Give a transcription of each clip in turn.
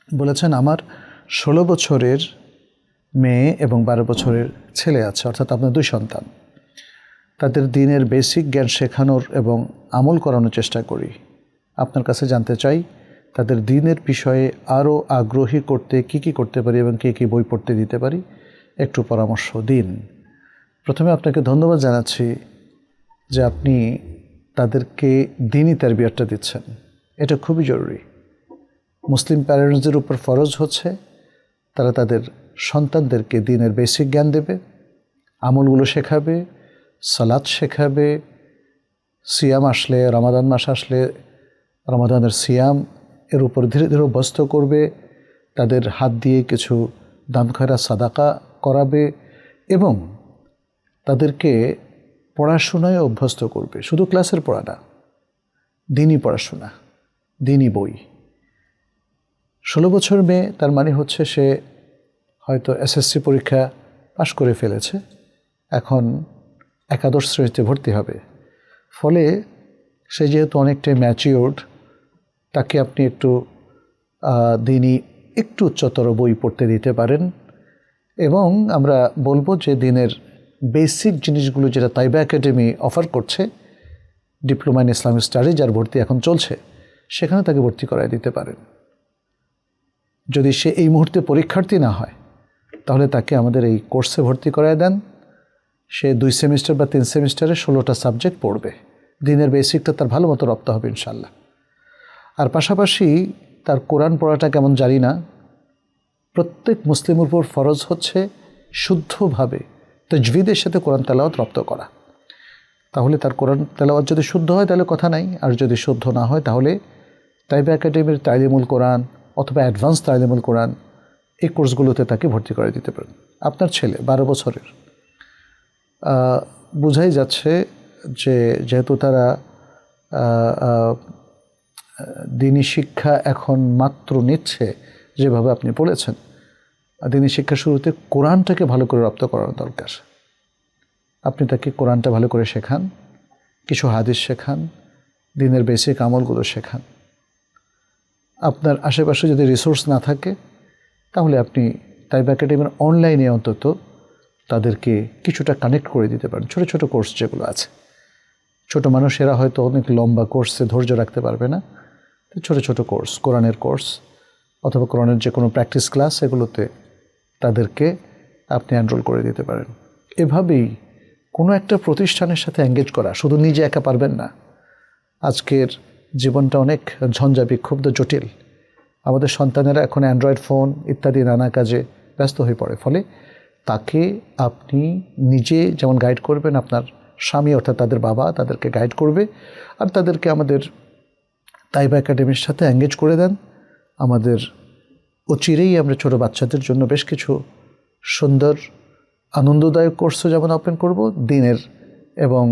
বলেছেন, আমার 16 বছরের মেয়ে এবং 12 বছরের ছেলে আছে, অর্থাৎ আপনার 2 সন্তান। তাদের দিনের বেসিক জ্ঞান শেখানোর এবং আমল করানোর চেষ্টা করি। আপনার কাছে জানতে চাই, তাদের দিনের বিষয়ে আরও আগ্রহী করতে কি করতে পারি এবং কি বই পড়তে দিতে পারি, একটু পরামর্শ দিন। প্রথমে আপনাকে ধন্যবাদ জানাচ্ছি যে আপনি তাদেরকে দিনই তারবিয়াতটা দিচ্ছেন। এটা খুবই জরুরি। মুসলিম প্যারেন্টসদের উপর ফরজ হচ্ছে তারা তাদের সন্তানদেরকে দিনের বেসিক জ্ঞান দেবে, আমলগুলো শেখাবে, সালাত শেখাবে, সিয়াম আসলে, রমাদান মাস আসলে রমাদানের সিয়াম এর উপর ধীরে ধীরে অভ্যস্ত করবে, তাদের হাত দিয়ে কিছু দান খয়রাত সাদাকা করাবে এবং তাদেরকে পড়াশোনায় অভ্যস্ত করবে। শুধু ক্লাসের পড়া না, দিনই পড়াশোনা, দিনই বই। 16 বছর মেয়ে, তার মানে হচ্ছে সে হয়তো এসএসসি পরীক্ষা পাশ করে ফেলেছে, এখন একাদশ শ্রেণীতে ভর্তি হবে। ফলে সে যেহেতু অনেকটাই ম্যাচিওর্ড, তাকে আপনি একটু দিনই একটু উচ্চতর বই পড়তে দিতে পারেন। এবং আমরা বলবো যে দিনের বেসিক জিনিসগুলো যেটা তাইবা একাডেমি অফার করছে, ডিপ্লোমা ইন ইসলামিক স্টাডি যার ভর্তি এখন চলছে, সেখানে তাকে ভর্তি করায় দিতে পারেন। যদি সে এই মুহূর্তে পরীক্ষার্থী না হয়, তাহলে তাকে আমাদের এই কোর্সে ভর্তি করায় দেন। সে 2 সেমিস্টার বা 3 সেমিস্টারে 16টা সাবজেক্ট পড়বে। দিনের বেসিকটা তার ভালো মতো রপ্ত হবে ইনশাল্লাহ। আর পাশাপাশি তার কোরআন পড়াটা কেমন জানি না, প্রত্যেক মুসলিমের উপর ফরজ হচ্ছে শুদ্ধভাবে তাজভিদের সাথে কোরআন তেলাওয়াত রপ্ত করা। তাহলে তার কোরআন তেলাওয়াত যদি শুদ্ধ হয় তাহলে কথা নাই, আর যদি শুদ্ধ না হয় তাহলে তাইবা একাডেমির তালিমুল কোরআন অথবা অ্যাডভান্স তালিমুল কোরআন এই কোর্সগুলোতে তাকে ভর্তি করে দিতে পারেন। আপনার ছেলে 12 বছরের, বোঝাই যাচ্ছে যে যেহেতু তারা দিনী শিক্ষা এখন মাত্র নিচ্ছে, যেভাবে আপনি বলেছেন, দিনী শিক্ষা শুরুতে কোরআনটাকে ভালো করে রপ্ত করার দরকার। আপনি তাকে কোরআনটা ভালো করে শেখান, কিছু হাদিস শেখান, দিনের বেসিক আমলগুলো শেখান। আপনার আশেপাশে যদি রিসোর্স না থাকে, তাহলে আপনি তাইবা একাডেমির অনলাইনে অন্তত তাদেরকে কিছুটা কানেক্ট করে দিতে পারেন। ছোট ছোট কোর্স যেগুলো আছে, ছোট মানুষেরা হয়তো অনেক লম্বা কোর্সে ধৈর্য রাখতে পারবে না, ছোট ছোট কোর্স, কোরআনের কোর্স অথবা কোরআনের যে কোনো প্র্যাকটিস ক্লাস, এগুলোতে তাদেরকে আপনি এনরোল করে দিতে পারেন। এভাবেই কোনো একটা প্রতিষ্ঠানের সাথে এঙ্গেজ করা, শুধু নিজে একা পারবেন না। আজকের জীবনটা অনেক ঝঞ্ঝা বিক্ষুব্ধ, জটিল। আমাদের সন্তানেরা এখন অ্যান্ড্রয়েড ফোন ইত্যাদি নানা কাজে ব্যস্ত হয়ে পড়ে। ফলে তাকে আপনি নিজে যেমন গাইড করবেন, আপনার স্বামী অর্থাৎ তাদের বাবা তাদেরকে গাইড করবে। আর তাদেরকে আমাদের তাইবা একাডেমির সাথে এঙ্গেজ করে দেন। আমাদের অচিরেই আমরা ছোটো বাচ্চাদের জন্য বেশ কিছু সুন্দর আনন্দদায়ক কোর্সও যেমন ওপেন করব, দিনের এবং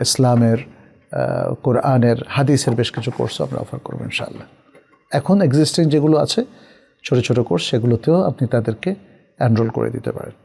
ইসলামের, কোরআনের, হাদিসের বেশ কিছু কোর্সও আমরা অফার করব ইনশাআল্লাহ। এখন এক্সিস্টিং যেগুলো আছে ছোট ছোট কোর্স, সেগুলোতেও আপনি তাদেরকে এনরোল করে দিতে পারেন।